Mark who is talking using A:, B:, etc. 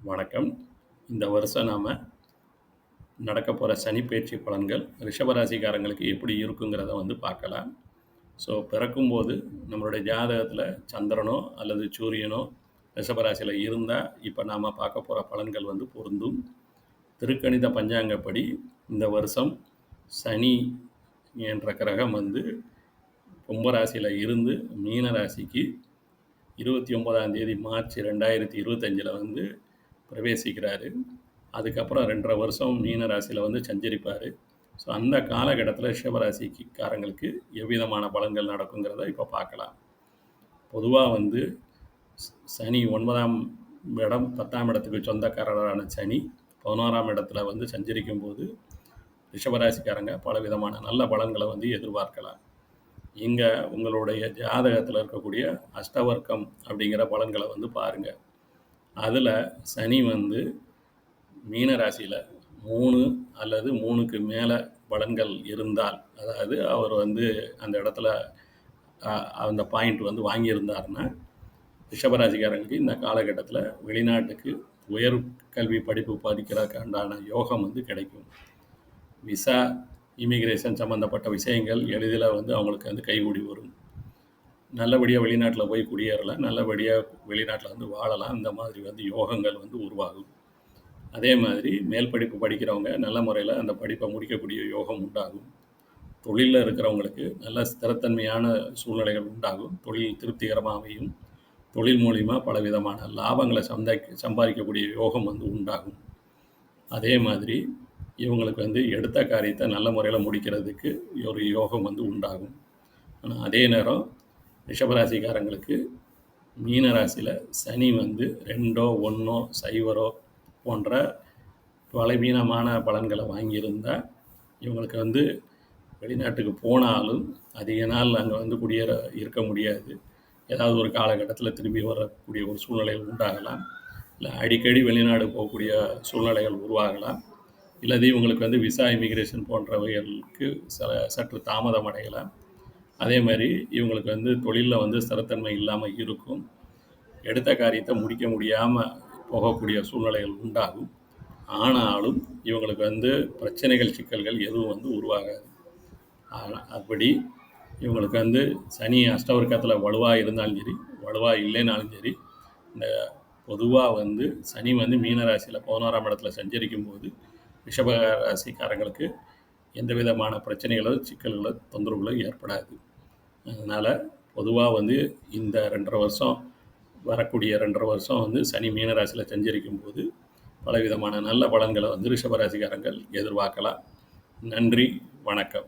A: வணக்கம். இந்த வருஷம் நாம நடக்கப் போற சனிப்பெயர்ச்சி பலன்கள் ரிஷபராசிக்காரங்களுக்கு எப்படி இருக்குங்கிறத பார்க்கலாம். பிறக்கும்போது நம்மளுடைய ஜாதகத்தில சந்திரனோ அல்லது சூரியனோ ரிஷபராசியில இருந்தா, இப்ப நாம பார்க்க போற பலன்கள் பொருந்தும். திருக்கணித பஞ்சாங்கப்படி இந்த வருஷம் சனி என்ற கிரகம் கும்ப ராசியில இருந்து மீன ராசிக்கு 29ஆம் தேதி மார்ச் 2025ல பிரவேசிக்கிறாரு. அதுக்கப்புறம் 2½ வருஷம் மீன ராசியில் சஞ்சரிப்பார். அந்த காலகட்டத்தில் ரிஷபராசிக்காரங்களுக்கு எவ்விதமான பலன்கள் நடக்குங்கிறத இப்போ பார்க்கலாம். பொதுவாக சனி 9ஆம் இடம் 10ஆம் இடத்துக்கு சொந்தக்காரரான சனி 11ஆம் இடத்துல சஞ்சரிக்கும் போது ரிஷபராசிக்காரங்க பலவிதமான நல்ல பலன்களை எதிர்பார்க்கலாம். இங்கே உங்களுடைய ஜாதகத்தில் இருக்கக்கூடிய அஷ்டவர்க்கம் அப்படிங்கிற பலன்களை பாருங்கள். அதில் சனி மீன ராசியில் 3 அல்லது 3க்கு மேலே பலன்கள் இருந்தால், அதாவது அவர் அந்த இடத்துல அந்த பாயிண்ட் வாங்கியிருந்தாருன்னா, ரிஷபராசிக்காரங்களுக்கு இந்த காலகட்டத்தில் வெளிநாட்டுக்கு உயர் கல்வி படிப்பு படிக்கிறதுக்கான யோகம் கிடைக்கும். விசா, இமிக்ரேஷன் சம்மந்தப்பட்ட விஷயங்கள் எளிதில் அவங்களுக்கு கைகூடி வரும். நல்லபடியாக வெளிநாட்டில் போய் குடியேறலாம், நல்லபடியாக வெளிநாட்டில் வாழலாம். இந்த மாதிரி யோகங்கள் உருவாகும். அதே மாதிரி மேல் படிப்பு படிக்கிறவங்க நல்ல முறையில் அந்த படிப்பை முடிக்கக்கூடிய யோகம் உண்டாகும். தொழிலில் இருக்கிறவங்களுக்கு நல்ல ஸ்திரத்தன்மையான சூழ்நிலைகள் உண்டாகும். தொழில் திருப்திகரமாக அமையும். தொழில் மூலிமா பலவிதமான லாபங்களை சம்பாதிக்கக்கூடிய யோகம் உண்டாகும். அதே மாதிரி இவங்களுக்கு எடுத்த காரியத்தை நல்ல முறையில் முடிக்கிறதுக்கு ஒரு யோகம் உண்டாகும். ஆனால் அதே நேரம் ரிஷபராசிக்காரங்களுக்கு மீன ராசியில் சனி 2ஓ 1ஓ 0 போன்ற பலவீனமான பலன்களை வாங்கியிருந்தால், இவங்களுக்கு வெளிநாட்டுக்கு போனாலும் அதிக நாள் அங்கே குடியேற இருக்க முடியாது. ஏதாவது ஒரு காலகட்டத்தில் திரும்பி வரக்கூடிய ஒரு சூழ்நிலைகள் உண்டாகலாம். இல்லை அடிக்கடி வெளிநாடு போகக்கூடிய சூழ்நிலைகள் உருவாகலாம். இல்லது இவங்களுக்கு விசா, இமிக்ரேஷன் போன்றவைகளுக்கு சற்று தாமதம் அடையலாம். அதே மாதிரி இவங்களுக்கு தொழிலில் ஸ்திரத்தன்மை இல்லாமல் இருக்கும். எடுத்த காரியத்தை முடிக்க முடியாமல் போகக்கூடிய சூழ்நிலைகள் உண்டாகும். ஆனாலும் இவங்களுக்கு பிரச்சனைகள், சிக்கல்கள் எதுவும் உருவாகாது. அப்படி இவங்களுக்கு சனி அஷ்டவர்க்கத்தில் வலுவாக இருந்தாலும் சரி, வலுவாக இல்லைனாலும் சரி, இந்த பொதுவாக சனி மீனராசியில் 11ஆம் இடத்துல சஞ்சரிக்கும் போது ரிஷப ராசிக்காரங்களுக்கு எந்த விதமான பிரச்சனைகளோ, சிக்கல்களோ, தொந்தரவுகளோ ஏற்படாது. அதனால் பொதுவாக இந்த 2½ வருஷம் வரக்கூடிய 2½ வருஷம் சனி மீனராசியில் சஞ்சரிக்கும் போது பலவிதமான நல்ல பலன்களை ரிஷபராசிக்காரங்கள் எதிர்பார்க்கலாம். நன்றி, வணக்கம்.